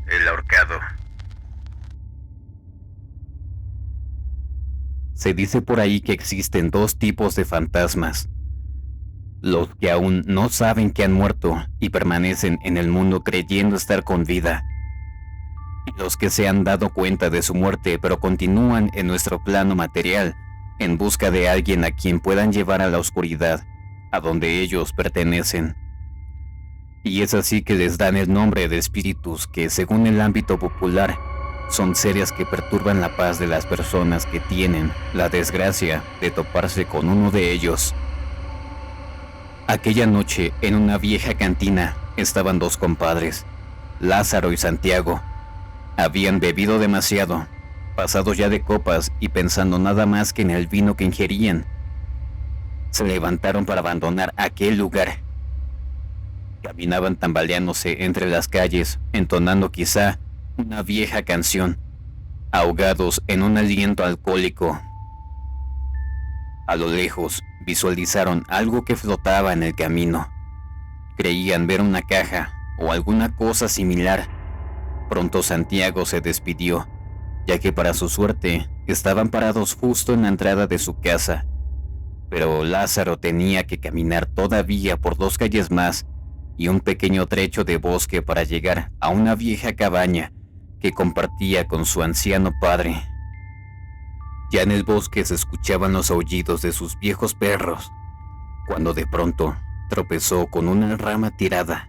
El ahorcado. Se dice por ahí que existen dos tipos de fantasmas: los que aún no saben que han muerto y permanecen en el mundo creyendo estar con vida, y los que se han dado cuenta de su muerte pero continúan en nuestro plano material en busca de alguien a quien puedan llevar a la oscuridad, a donde ellos pertenecen. Y es así que les dan el nombre de espíritus que, según el ámbito popular, son seres que perturban la paz de las personas que tienen la desgracia de toparse con uno de ellos. Aquella noche, en una vieja cantina, estaban dos compadres, Lázaro y Santiago. Habían bebido demasiado, pasados ya de copas y pensando nada más que en el vino que ingerían. Se levantaron para abandonar aquel lugar. Caminaban tambaleándose entre las calles, entonando quizá una vieja canción, ahogados en un aliento alcohólico. A lo lejos, visualizaron algo que flotaba en el camino. Creían ver una caja o alguna cosa similar. Pronto Santiago se despidió, ya que para su suerte estaban parados justo en la entrada de su casa. Pero Lázaro tenía que caminar todavía por 2 calles más y un pequeño trecho de bosque para llegar a una vieja cabaña que compartía con su anciano padre. Ya en el bosque se escuchaban los aullidos de sus viejos perros, cuando de pronto tropezó con una rama tirada.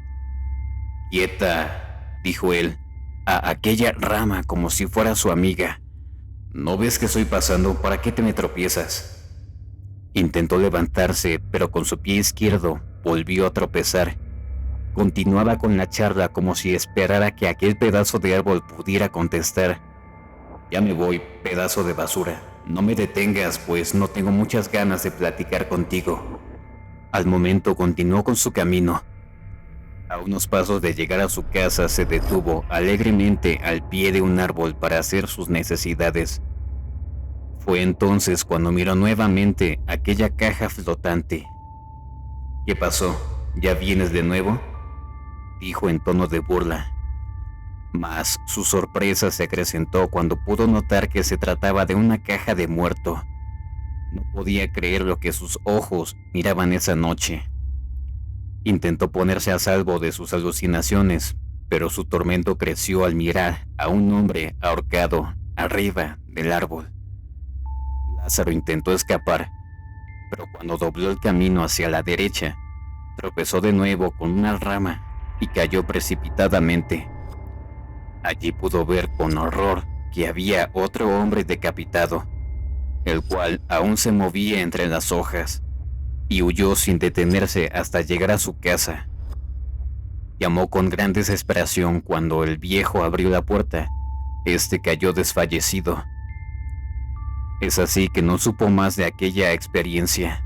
«Quieta», dijo él a aquella rama como si fuera su amiga. «¿No ves que estoy pasando? ¿Para qué te me tropiezas?» Intentó levantarse, pero con su pie izquierdo volvió a tropezar. Continuaba con la charla como si esperara que aquel pedazo de árbol pudiera contestar. «Ya me voy, pedazo de basura. No me detengas, pues no tengo muchas ganas de platicar contigo». Al momento continuó con su camino. A unos pasos de llegar a su casa se detuvo alegremente al pie de un árbol para hacer sus necesidades. Fue entonces cuando miró nuevamente aquella caja flotante. «¿Qué pasó? ¿Ya vienes de nuevo?», dijo en tono de burla. Mas su sorpresa se acrecentó cuando pudo notar que se trataba de una caja de muerto. No podía creer lo que sus ojos miraban esa noche. Intentó ponerse a salvo de sus alucinaciones, pero su tormento creció al mirar a un hombre ahorcado arriba del árbol. Lázaro intentó escapar, pero cuando dobló el camino hacia la derecha, tropezó de nuevo con una rama y cayó precipitadamente. Allí pudo ver con horror que había otro hombre decapitado, el cual aún se movía entre las hojas, y huyó sin detenerse hasta llegar a su casa. Llamó con gran desesperación. Cuando el viejo abrió la puerta, este cayó desfallecido. Es así que no supo más de aquella experiencia.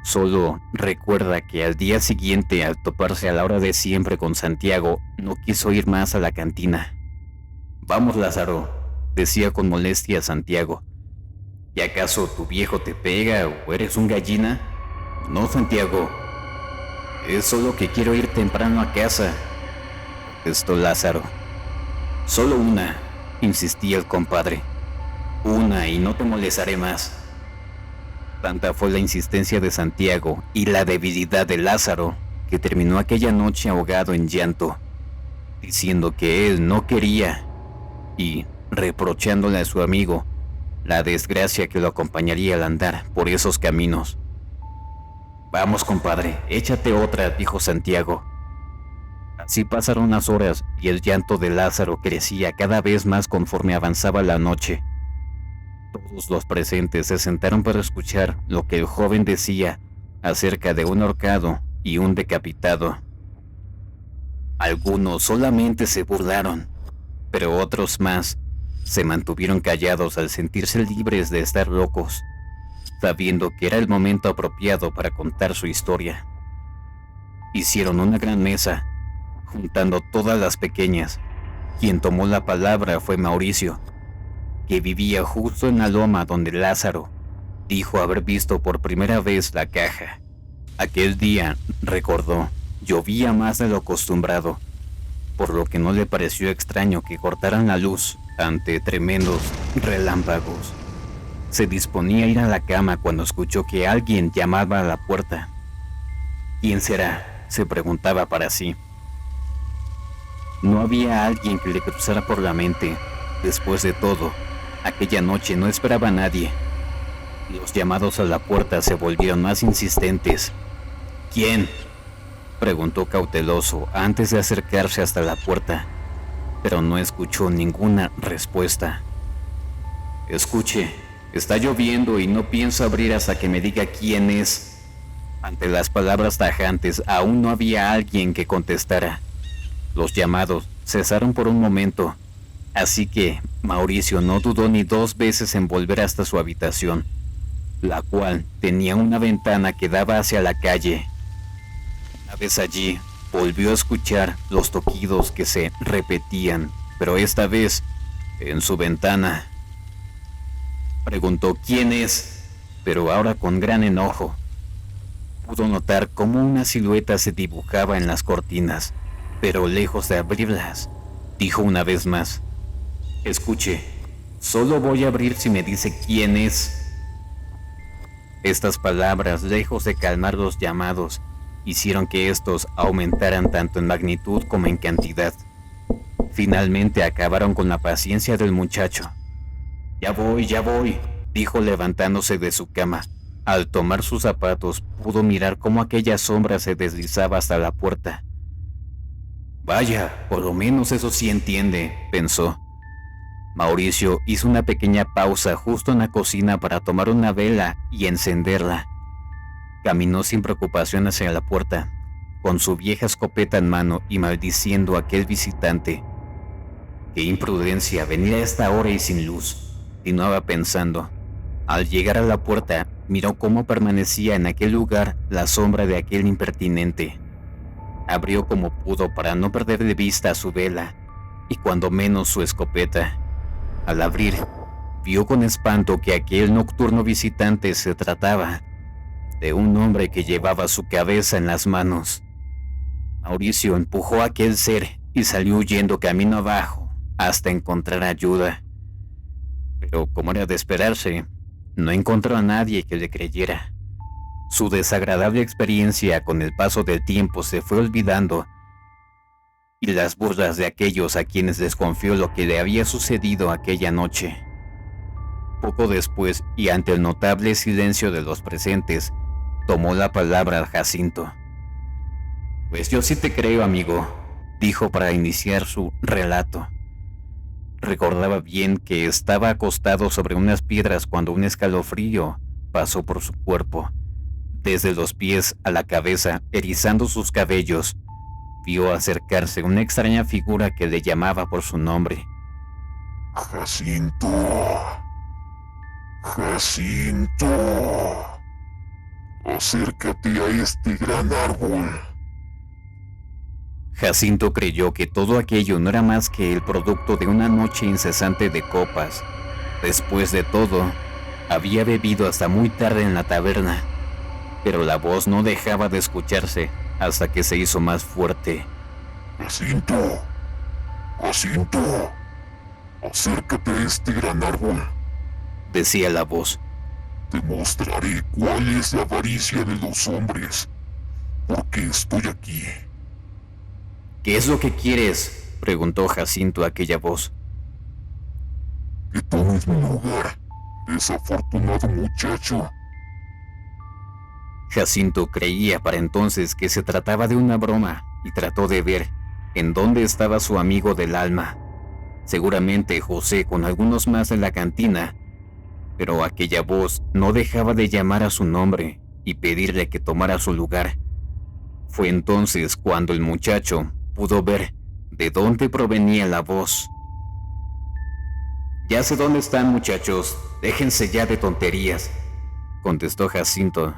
Solo recuerda que al día siguiente, al toparse a la hora de siempre con Santiago, no quiso ir más a la cantina. «Vamos, Lázaro», decía con molestia Santiago. «¿Y acaso tu viejo te pega o eres un gallina?» «No, Santiago, es solo que quiero ir temprano a casa», contestó Lázaro. «Solo una», insistía el compadre. «Una y no te molestaré más». Tanta fue la insistencia de Santiago y la debilidad de Lázaro que terminó aquella noche ahogado en llanto, diciendo que él no quería y reprochándole a su amigo la desgracia que lo acompañaría al andar por esos caminos. «Vamos, compadre, échate otra», dijo Santiago. Así pasaron las horas y el llanto de Lázaro crecía cada vez más conforme avanzaba la noche. Todos los presentes se sentaron para escuchar lo que el joven decía acerca de un ahorcado y un decapitado. Algunos solamente se burlaron, pero otros más se mantuvieron callados al sentirse libres de estar locos, sabiendo que era el momento apropiado para contar su historia. Hicieron una gran mesa, juntando todas las pequeñas. Quien tomó la palabra fue Mauricio, que vivía justo en la loma donde Lázaro dijo haber visto por primera vez la caja. Aquel día, recordó, llovía más de lo acostumbrado, por lo que no le pareció extraño que cortaran la luz ante tremendos relámpagos. Se disponía a ir a la cama cuando escuchó que alguien llamaba a la puerta. ¿Quién será?, se preguntaba para sí. No había alguien que le cruzara por la mente. Después de todo, aquella noche no esperaba a nadie. Los llamados a la puerta se volvieron más insistentes. ¿Quién?, preguntó cauteloso antes de acercarse hasta la puerta, pero no escuchó ninguna respuesta. Escuche, está lloviendo y no pienso abrir hasta que me diga quién es. Ante las palabras tajantes, aún no había alguien que contestara. Los llamados cesaron por un momento, así que Mauricio no dudó ni dos veces en volver hasta su habitación, la cual tenía una ventana que daba hacia la calle. Una vez allí, volvió a escuchar los toquidos que se repetían, pero esta vez en su ventana. Preguntó quién es, pero ahora con gran enojo. Pudo notar cómo una silueta se dibujaba en las cortinas, pero lejos de abrirlas, dijo una vez más: escuche, solo voy a abrir si me dice quién es. Estas palabras, lejos de calmar los llamados, hicieron que estos aumentaran tanto en magnitud como en cantidad. Finalmente acabaron con la paciencia del muchacho. Ya voy, dijo levantándose de su cama. Al tomar sus zapatos, pudo mirar cómo aquella sombra se deslizaba hasta la puerta. Vaya, por lo menos eso sí entiende, pensó. Mauricio hizo una pequeña pausa justo en la cocina para tomar una vela y encenderla. Caminó sin preocupación hacia la puerta, con su vieja escopeta en mano y maldiciendo a aquel visitante. Qué imprudencia venir a esta hora y sin luz, continuaba pensando. Al llegar a la puerta, miró cómo permanecía en aquel lugar la sombra de aquel impertinente. Abrió como pudo para no perder de vista su vela y cuando menos su escopeta. Al abrir, vio con espanto que aquel nocturno visitante se trataba de un hombre que llevaba su cabeza en las manos. Mauricio empujó a aquel ser y salió huyendo camino abajo hasta encontrar ayuda. Pero como era de esperarse, no encontró a nadie que le creyera. Su desagradable experiencia con el paso del tiempo se fue olvidando y las burlas de aquellos a quienes desconfió lo que le había sucedido aquella noche. Poco después, y ante el notable silencio de los presentes, tomó la palabra Jacinto. Pues yo sí te creo, amigo, dijo para iniciar su relato. Recordaba bien que estaba acostado sobre unas piedras cuando un escalofrío pasó por su cuerpo. Desde los pies a la cabeza, erizando sus cabellos, vio acercarse una extraña figura que le llamaba por su nombre. Jacinto. Jacinto. Acércate a este gran árbol. Jacinto creyó que todo aquello no era más que el producto de una noche incesante de copas. Después de todo, había bebido hasta muy tarde en la taberna, pero la voz no dejaba de escucharse hasta que se hizo más fuerte. Jacinto. Jacinto. Acércate a este gran árbol, decía la voz. Te mostraré cuál es la avaricia de los hombres, porque estoy aquí. ¿Qué es lo que quieres?, preguntó Jacinto a aquella voz. Que tomes mi lugar, desafortunado muchacho. Jacinto creía para entonces que se trataba de una broma y trató de ver en dónde estaba su amigo del alma. Seguramente José con algunos más de la cantina, pero aquella voz no dejaba de llamar a su nombre y pedirle que tomara su lugar. Fue entonces cuando el muchacho pudo ver de dónde provenía la voz. Ya sé dónde están, muchachos, déjense ya de tonterías, contestó Jacinto.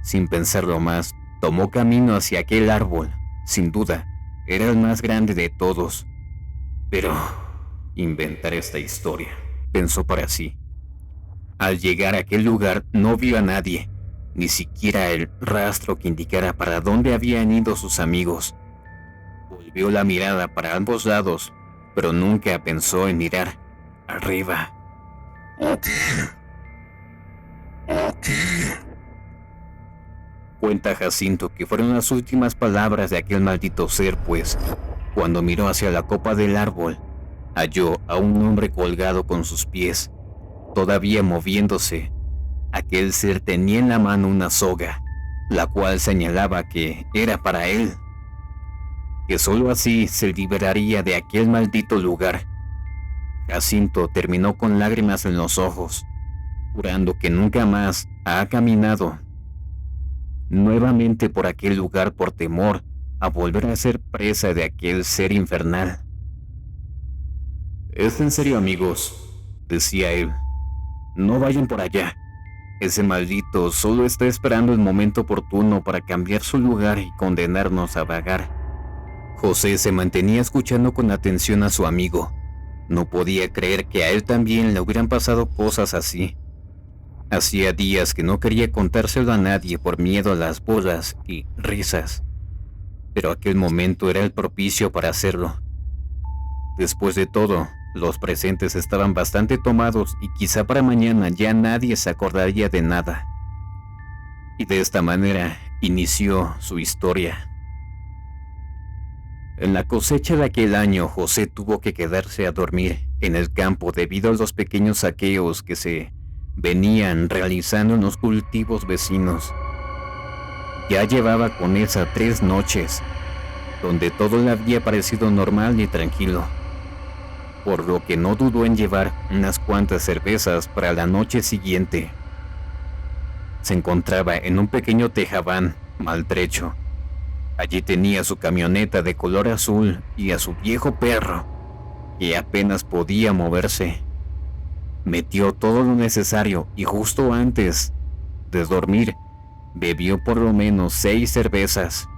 Sin pensarlo más, tomó camino hacia aquel árbol. Sin duda, era el más grande de todos. Pero, inventar esta historia, pensó para sí. Al llegar a aquel lugar no vio a nadie, ni siquiera el rastro que indicara para dónde habían ido sus amigos. Volvió la mirada para ambos lados, pero nunca pensó en mirar arriba. Aquí. Aquí. Cuenta Jacinto que fueron las últimas palabras de aquel maldito ser, pues, cuando miró hacia la copa del árbol, halló a un hombre colgado con sus pies, todavía moviéndose. Aquel ser tenía en la mano una soga, la cual señalaba que era para él, que sólo así se liberaría de aquel maldito lugar. Jacinto terminó con lágrimas en los ojos, jurando que nunca más ha caminado nuevamente por aquel lugar por temor a volver a ser presa de aquel ser infernal. «Es en serio, amigos», decía él, «no vayan por allá. Ese maldito solo está esperando el momento oportuno para cambiar su lugar y condenarnos a vagar». José se mantenía escuchando con atención a su amigo. No podía creer que a él también le hubieran pasado cosas así. Hacía días que no quería contárselo a nadie por miedo a las burlas y risas, pero aquel momento era el propicio para hacerlo. Después de todo, los presentes estaban bastante tomados y quizá para mañana ya nadie se acordaría de nada. Y de esta manera inició su historia. En la cosecha de aquel año, José tuvo que quedarse a dormir en el campo debido a los pequeños saqueos que se venían realizando en los cultivos vecinos. Ya llevaba con esa 3 noches, donde todo le había parecido normal y tranquilo, por lo que no dudó en llevar unas cuantas cervezas para la noche siguiente. Se encontraba en un pequeño tejabán maltrecho. Allí tenía su camioneta de color azul y a su viejo perro, que apenas podía moverse. Metió todo lo necesario y justo antes de dormir, bebió por lo menos 6 cervezas.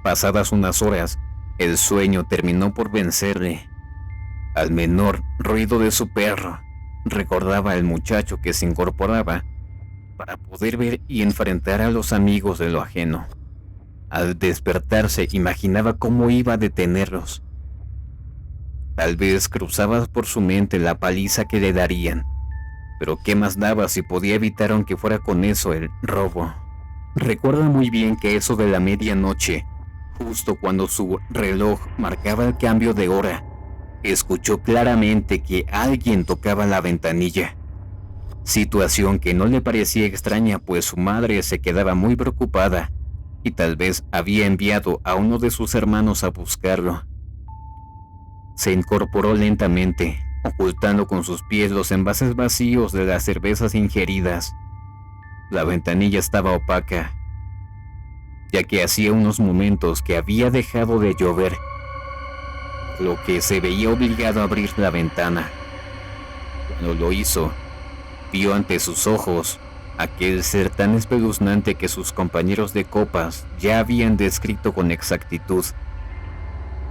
Pasadas unas horas, el sueño terminó por vencerle. Al menor ruido de su perro, recordaba al muchacho que se incorporaba para poder ver y enfrentar a los amigos de lo ajeno. Al despertarse, imaginaba cómo iba a detenerlos. Tal vez cruzaba por su mente la paliza que le darían, pero qué más daba si podía evitar, aunque fuera con eso, el robo. Recuerda muy bien que eso de la medianoche, justo cuando su reloj marcaba el cambio de hora, escuchó claramente que alguien tocaba la ventanilla. Situación que no le parecía extraña, pues su madre se quedaba muy preocupada y tal vez había enviado a uno de sus hermanos a buscarlo. Se incorporó lentamente, ocultando con sus pies los envases vacíos de las cervezas ingeridas. La ventanilla estaba opaca, ya que hacía unos momentos que había dejado de llover, lo que se veía obligado a abrir la ventana. Cuando lo hizo, vio ante sus ojos aquel ser tan espeluznante que sus compañeros de copas ya habían descrito con exactitud.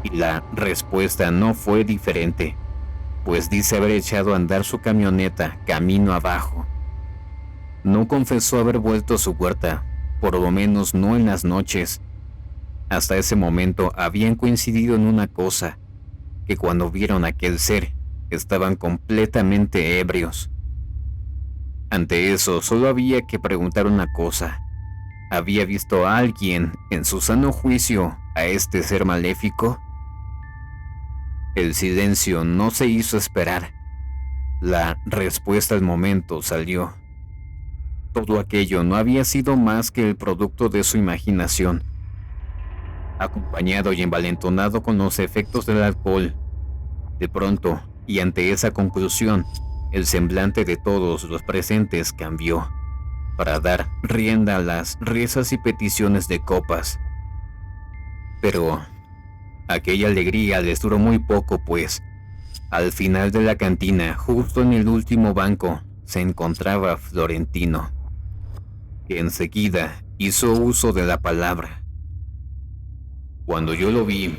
Y la respuesta no fue diferente, pues dice haber echado a andar su camioneta camino abajo. No confesó haber vuelto a su huerta, por lo menos no en las noches. Hasta ese momento habían coincidido en una cosa, que cuando vieron a aquel ser, estaban completamente ebrios. Ante eso, solo había que preguntar una cosa: ¿había visto a alguien en su sano juicio a este ser maléfico? El silencio no se hizo esperar. La respuesta al momento salió. Todo aquello no había sido más que el producto de su imaginación. Acompañado y envalentonado con los efectos del alcohol, de pronto, y ante esa conclusión, el semblante de todos los presentes cambió, para dar rienda a las risas y peticiones de copas. Pero aquella alegría les duró muy poco, pues al final de la cantina, justo en el último banco, se encontraba Florentino, que enseguida hizo uso de la palabra. Cuando yo lo vi,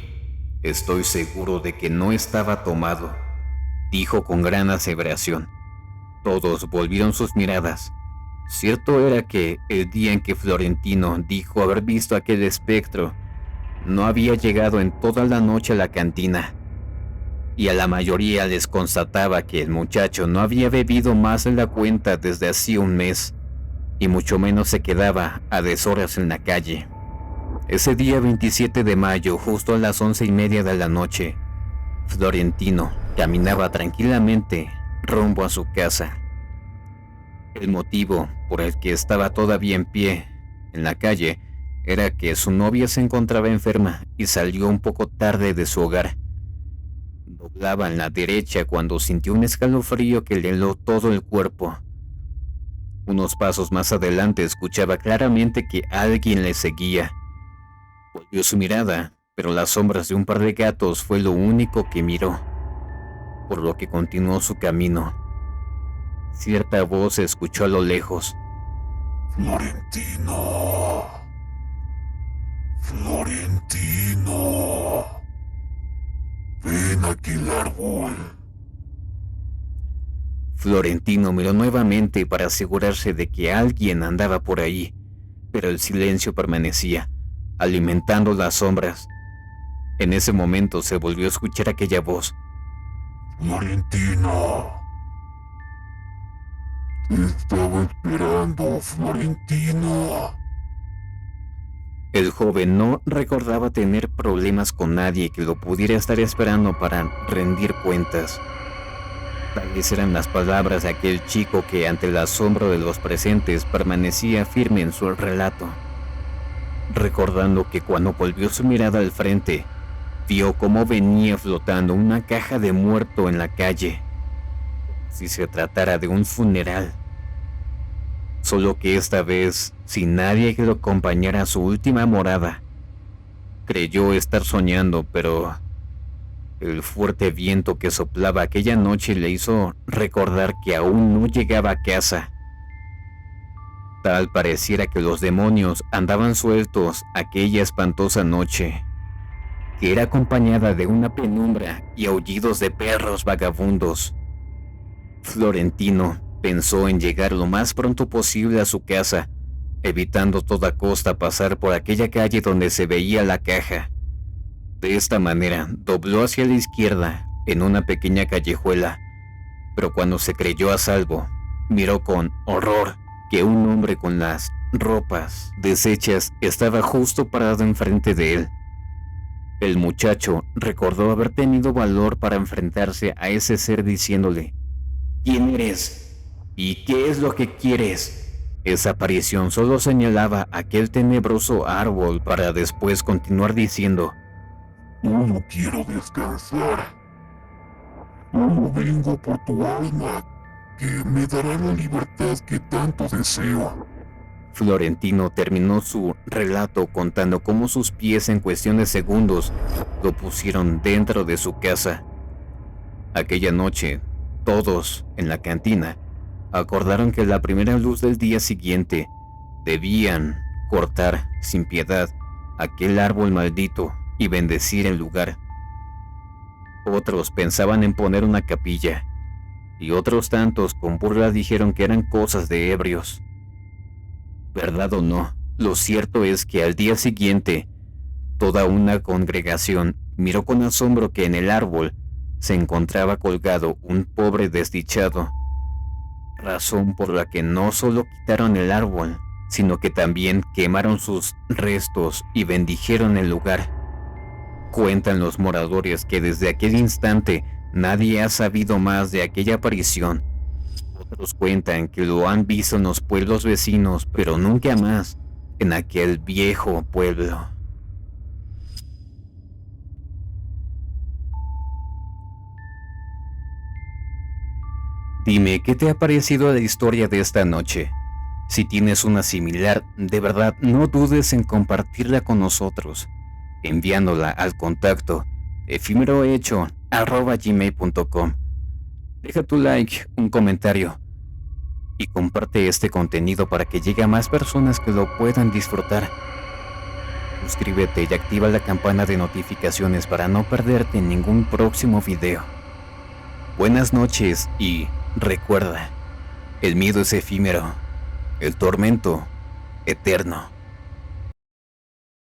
estoy seguro de que no estaba tomado, dijo con gran aseveración. Todos volvieron sus miradas. Cierto era que el día en que Florentino dijo haber visto aquel espectro, no había llegado en toda la noche a la cantina, y a la mayoría les constataba que el muchacho no había bebido más de la cuenta desde hacía un mes, y mucho menos se quedaba a deshoras en la calle. Ese día 27 de mayo, justo a las 11:30 de la noche, Florentino caminaba tranquilamente rumbo a su casa. El motivo por el que estaba todavía en pie en la calle era que su novia se encontraba enferma y salió un poco tarde de su hogar. Doblaba en la derecha cuando sintió un escalofrío que le heló todo el cuerpo. Unos pasos más adelante escuchaba claramente que alguien le seguía. Volvió su mirada, pero las sombras de un par de gatos fue lo único que miró, por lo que continuó su camino. Cierta voz se escuchó a lo lejos. Florentino. Florentino. Ven a aquel árbol. Florentino miró nuevamente para asegurarse de que alguien andaba por ahí, pero el silencio permanecía, alimentando las sombras. En ese momento se volvió a escuchar aquella voz. Florentino. Te estaba esperando, Florentino. El joven no recordaba tener problemas con nadie que lo pudiera estar esperando para rendir cuentas. Tal vez eran las palabras de aquel chico que ante el asombro de los presentes permanecía firme en su relato, recordando que cuando volvió su mirada al frente, vio cómo venía flotando una caja de muerto en la calle, si se tratara de un funeral. Solo que esta vez, sin nadie que lo acompañara a su última morada. Creyó estar soñando, pero el fuerte viento que soplaba aquella noche le hizo recordar que aún no llegaba a casa. Tal pareciera que los demonios andaban sueltos aquella espantosa noche, que era acompañada de una penumbra y aullidos de perros vagabundos. Florentino pensó en llegar lo más pronto posible a su casa, evitando a toda costa pasar por aquella calle donde se veía la caja. De esta manera, dobló hacia la izquierda en una pequeña callejuela, pero cuando se creyó a salvo, miró con horror que un hombre con las ropas deshechas estaba justo parado enfrente de él. El muchacho recordó haber tenido valor para enfrentarse a ese ser diciéndole: ¿Quién eres? ¿Y qué es lo que quieres? Esa aparición solo señalaba aquel tenebroso árbol para después continuar diciendo: Solo quiero descansar. Solo vengo por tu alma, que me dará la libertad que tanto deseo. Florentino terminó su relato contando cómo sus pies en cuestión de segundos lo pusieron dentro de su casa. Aquella noche, todos en la cantina acordaron que a la primera luz del día siguiente debían cortar sin piedad aquel árbol maldito y bendecir el lugar. Otros pensaban en poner una capilla, y otros tantos con burla dijeron que eran cosas de ebrios. Verdad o no, lo cierto es que al día siguiente, toda una congregación miró con asombro que en el árbol se encontraba colgado un pobre desdichado, razón por la que no solo quitaron el árbol, sino que también quemaron sus restos y bendijeron el lugar. Cuentan los moradores que desde aquel instante nadie ha sabido más de aquella aparición. Otros cuentan que lo han visto en los pueblos vecinos, pero nunca más en aquel viejo pueblo. Dime, ¿qué te ha parecido la historia de esta noche? Si tienes una similar, de verdad no dudes en compartirla con nosotros, enviándola al contacto efímerohecho@gmail.com. Deja tu like, un comentario y comparte este contenido para que llegue a más personas que lo puedan disfrutar. Suscríbete y activa la campana de notificaciones para no perderte ningún próximo video. Buenas noches y recuerda, El miedo es efímero, el tormento eterno.